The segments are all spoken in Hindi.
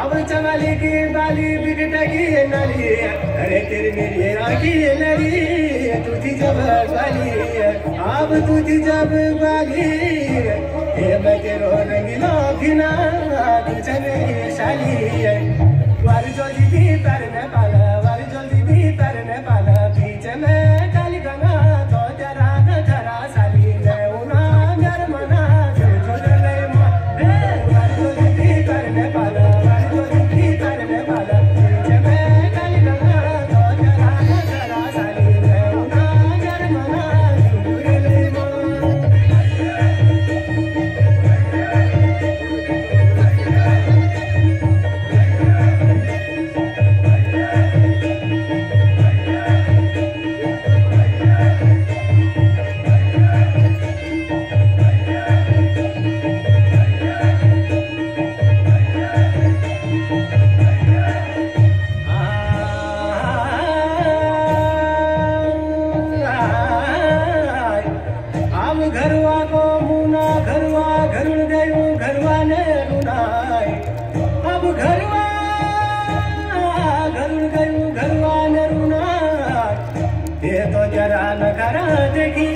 अब चमाली की बाली बिगट की नली अरे तेरी मेरी राखी नली तुझी जब बाली अब तुझी जब बाली ये मैं तेरो रंगीलो घिना तुझे मेरी शाली वारी जल्दी भी पैरने पाला वारी जल्दी भी पैरने पाला पीछे में काली गंगा तो तेरा न धरा साली मैं उना घर मना जो जो ले वारी जल्दी भी पैरने पाला वारी जल्दी भी पैरने पाला पीछे में काली गंगा तो तेरा न धरा साली मैं उना घर मना जो जो ले घरवा को मुना घरवा घरुण गयो घरवा ने रुनाई अब घरवा घरुण गयो घरवा ने रुनाई ये तो जरा न करा देखी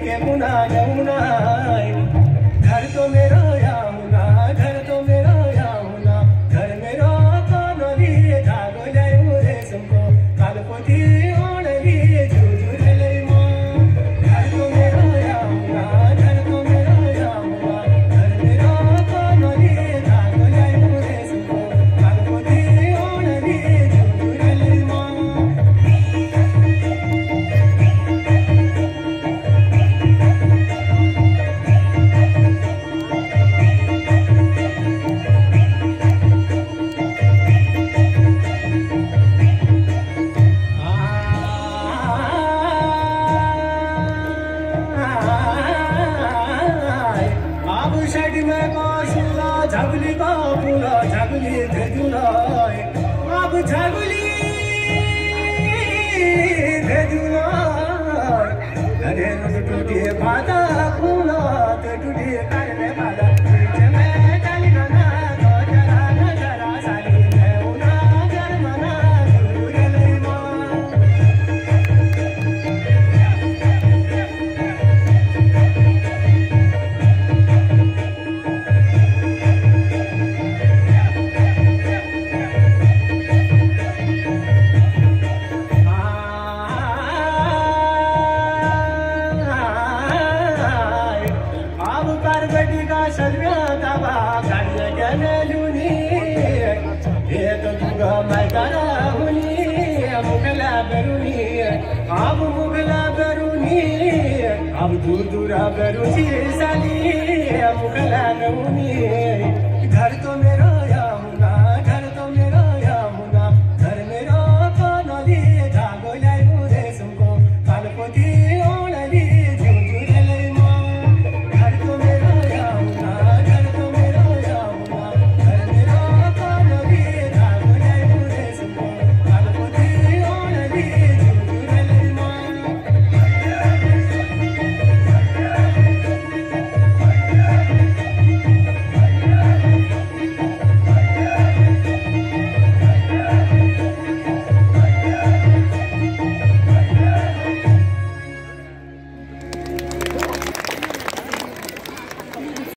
के मुना जमुनाई घर तो मेरो यामुना घर तो मेरो यामुना घर मेरो तो नदी धागो जायो रे सुनको कालपोती ओणली झुझुर ले झगली का पूरा झगली भेजुनाय अब झगली भेजुनाय अरे टूटी बाता पूरा ते टूटी करने वाला मैं डाली गाना तो जरा न जरा साली मैं उना घर मना दूर ले पार्वती का सलव्या दावा गाड्या ज्ञान लुनी एक तुगा मैदाना हुनी मुगला बरुनी अब मुगला बरुनी अब दूर दूरा बरुची साली मुगला नहुनी